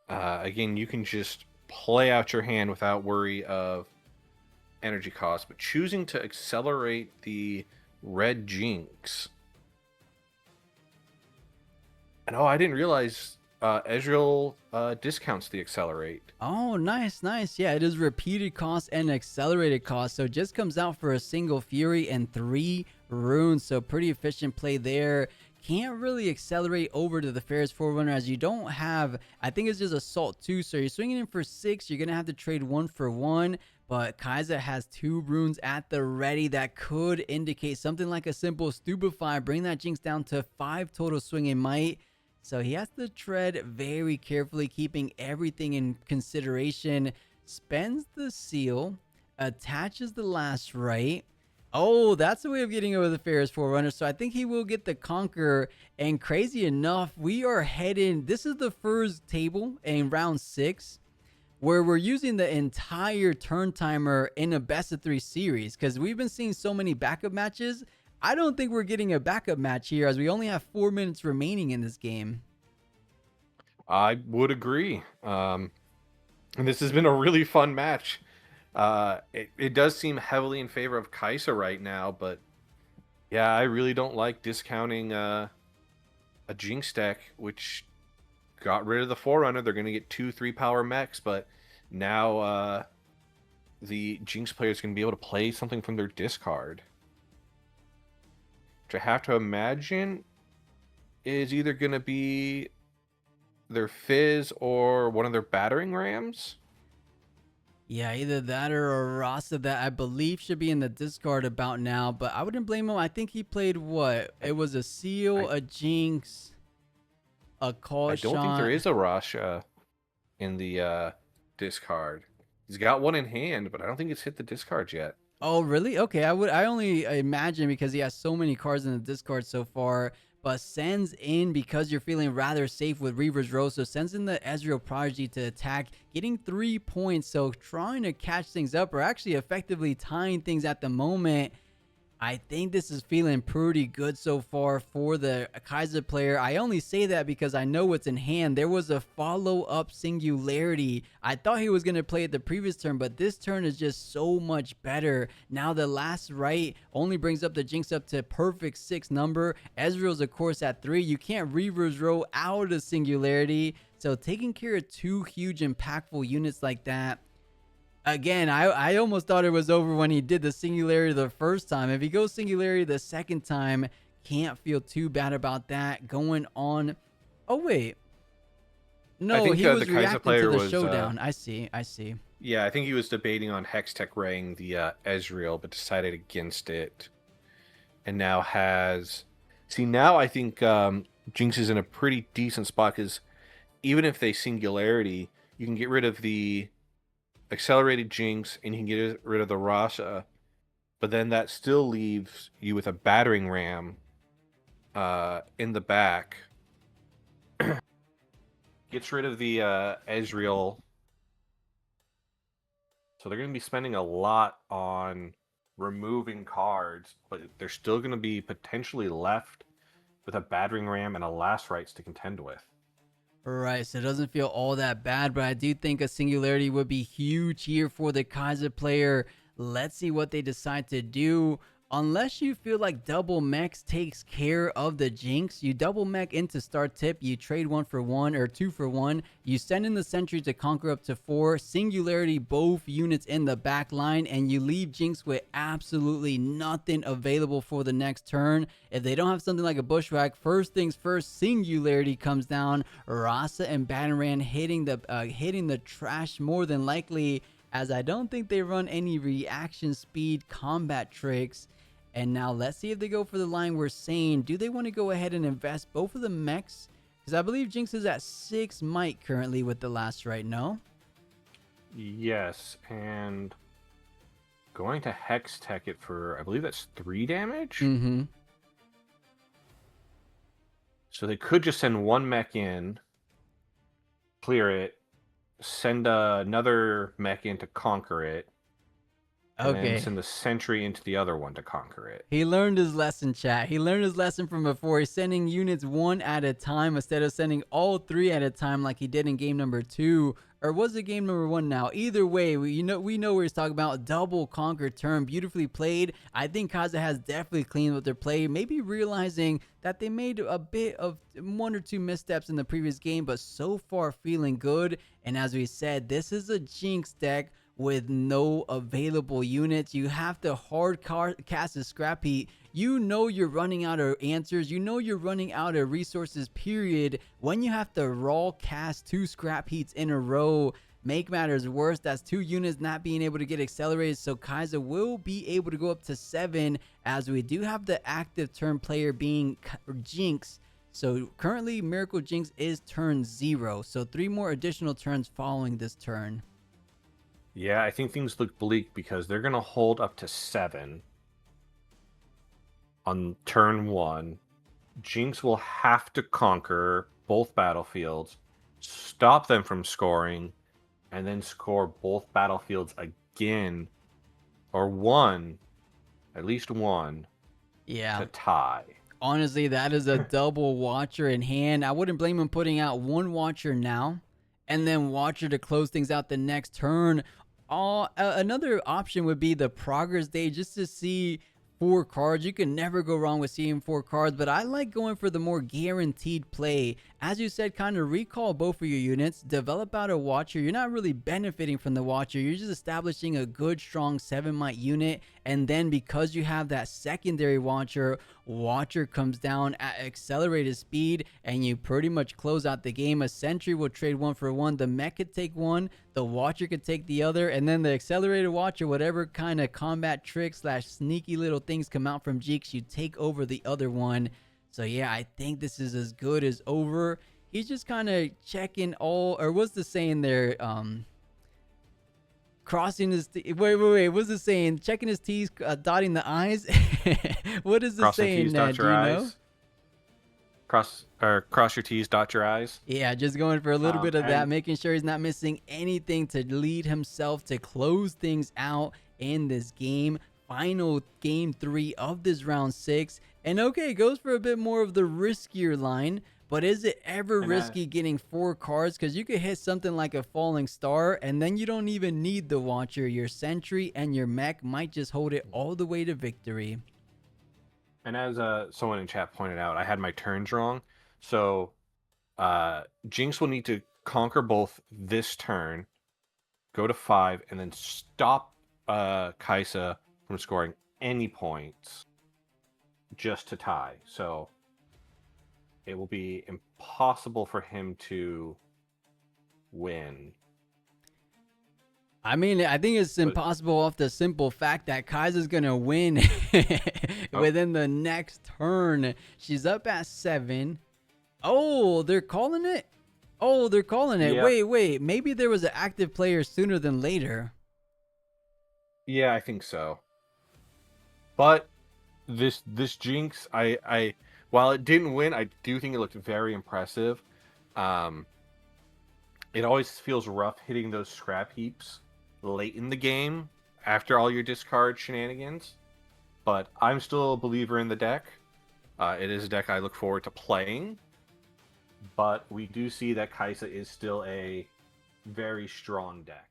again, you can just play out your hand without worry of energy cost. But choosing to accelerate the red Jinx. And oh, I didn't realize Ezreal discounts the accelerate. Oh, nice, nice. Yeah, it is repeated cost and accelerated cost. So it just comes out for a single Fury and 3 runes. So pretty efficient play there. Can't really accelerate over to the Ferris Forerunner, as you don't have, I think it's just Assault 2. So you're swinging in for 6. You're going to have to trade 1 for 1. But Kai'Sa has 2 runes at the ready that could indicate something like a simple Stupefy. Bring that Jinx down to 5 total swinging might. So he has to tread very carefully, keeping everything in consideration. Spends the seal, attaches the last right. Oh, that's a way of getting over the Ferris Forerunner. So I think he will get the Conqueror. And crazy enough, we are heading, this is the first table in round 6 where we're using the entire turn timer in a best of 3 series, because we've been seeing so many backup matches. I don't think we're getting a backup match here, as we only have 4 minutes remaining in this game. I would agree. And this has been a really fun match. It does seem heavily in favor of Kai'Sa right now, but yeah, I really don't like discounting a Jinx deck, which got rid of the Forerunner. They're going to get 2-3 power mechs, but now the Jinx players can be able to play something from their discard, which I have to imagine is either going to be their Fizz or one of their battering rams. Yeah, either that or a Rasa that I believe should be in the discard about now, but I wouldn't blame him. I think he played what? It was a Seal, a Jinx, a Call I Shot. don't think there is a Rasha in the discard. He's got one in hand, but I don't think it's hit the discard yet. Oh, really? Okay, I only imagine because he has so many cards in the discard so far, but sends in, because you're feeling rather safe with Reaver's Row, so sends in the Ezreal Prodigy to attack, getting 3 points, so trying to catch things up, or actually effectively tying things at the moment. I think this is feeling pretty good so far for the Kai'Sa player. I only say that because I know what's in hand. There was a follow-up Singularity. I thought he was going to play it the previous turn, but this turn is just so much better. Now the last right only brings up the Jinx up to perfect 6 number. Ezreal's, of course, at 3. You can't Reaver's Row out of Singularity. So taking care of 2 huge impactful units like that. Again, I almost thought it was over when he did the Singularity the first time. If he goes Singularity the second time, can't feel too bad about that. Going on. Oh, wait. No, he was reacting to the showdown. I see. Yeah, I think he was debating on Hextech Raying the Ezreal, but decided against it. And now has... See, now I think Jinx is in a pretty decent spot, because even if they Singularity, you can get rid of the accelerated Jinx, and you can get rid of the Rasha, but then that still leaves you with a battering ram in the back. Gets rid of the Ezreal, so they're going to be spending a lot on removing cards, but they're still going to be potentially left with a battering ram and a last rites to contend with. Right, so it doesn't feel all that bad, but I do think a Singularity would be huge here for the Kai'Sa player. Let's see what they decide to do. Unless you feel like double mechs takes care of the Jinx, you double mech into start tip, you trade 1 for 1 or 2 for 1, you send in the sentry to conquer up to 4, singularity both units in the back line, and you leave Jinx with absolutely nothing available for the next turn. If they don't have something like a bushwhack, first things first, singularity comes down, Rasa and Batarang hitting the trash more than likely, as I don't think they run any reaction speed combat tricks. And now let's see if they go for the line we're saying. Do they want to go ahead and invest both of the mechs? Because I believe Jinx is at 6 might currently with the last right, no? Yes, and going to Hex Tech it for, I believe that's 3 damage? Mm-hmm. So they could just send 1 mech in, clear it, send another mech in to conquer it, and then Okay. send the sentry into the other one to conquer it. He learned his lesson, chat. He learned his lesson from before. He's sending units 1 at a time instead of sending all 3 at a time like he did in game number 2. Or was it game number 1 now? Either way, we know where he's talking about. Double conquer turn, beautifully played. I think Kaza has definitely cleaned up their play, maybe realizing that they made a bit of 1 or 2 missteps in the previous game, but so far feeling good. And as we said, this is a Jinx deck with no available units. You have to hard cast a scrap heat. You know you're running out of answers. You know you're running out of resources, period. When you have to raw cast 2 scrap heats in a row, make matters worse, that's 2 units not being able to get accelerated. So Kaiser will be able to go up to 7, as we do have the active turn player being Jinx. So currently Miracle Jinx is turn 0. So 3 more additional turns following this turn. Yeah, I think things look bleak because they're going to hold up to 7 on turn 1. Jinx will have to conquer both battlefields, stop them from scoring, and then score both battlefields again, or one, at least one, Yeah. to tie. Honestly, that is a double Watcher in hand. I wouldn't blame him putting out 1 Watcher now and then Watcher to close things out the next turn. Another option would be the Progress Day, just to see 4 cards. You can never go wrong with seeing 4 cards, but I like going for the more guaranteed play. As you said, kind of recall both of your units, develop out a Watcher. You're not really benefiting from the Watcher. You're just establishing a good, strong 7 might unit, and then because you have that secondary Watcher comes down at accelerated speed, and you pretty much close out the game. A sentry will trade 1 for 1. The mech could take 1, the Watcher could take the other, and then the accelerated Watcher, whatever kind of combat tricks / sneaky little things come out from Jinx, you take over the other one. So yeah, I think this is as good as over. He's just kind of checking all, or what's the saying there? Crossing his wait, what's the saying? Checking his T's, dotting the I's. What is the Cross your saying? T's, dot Do your you I's. know? Cross your T's, dot your I's. Yeah, just going for a little bit of that, And making sure he's not missing anything to lead himself to close things out in this game. Final game 3 of this round 6. And okay, goes for a bit more of the riskier line. But is it ever risky getting 4 cards? Because you could hit something like a falling star, and then you don't even need the Watcher. Your sentry and your mech might just hold it all the way to victory. And as someone in chat pointed out, I had my turns wrong. So Jinx will need to conquer both this turn, go to 5, and then stop Kaisa from scoring any points just to tie. So it will be impossible for him to win. I mean, I think it's impossible off the simple fact that Kaiser's going to win within the next turn. She's up at 7. Oh, they're calling it? Oh, they're calling it. Yeah. Wait. Maybe there was an active player sooner than later. Yeah, I think so. But this Jinx, I while it didn't win, I do think it looked very impressive. It always feels rough hitting those scrap heaps late in the game after all your discard shenanigans. But I'm still a believer in the deck. It is a deck I look forward to playing. But we do see that Kaisa is still a very strong deck.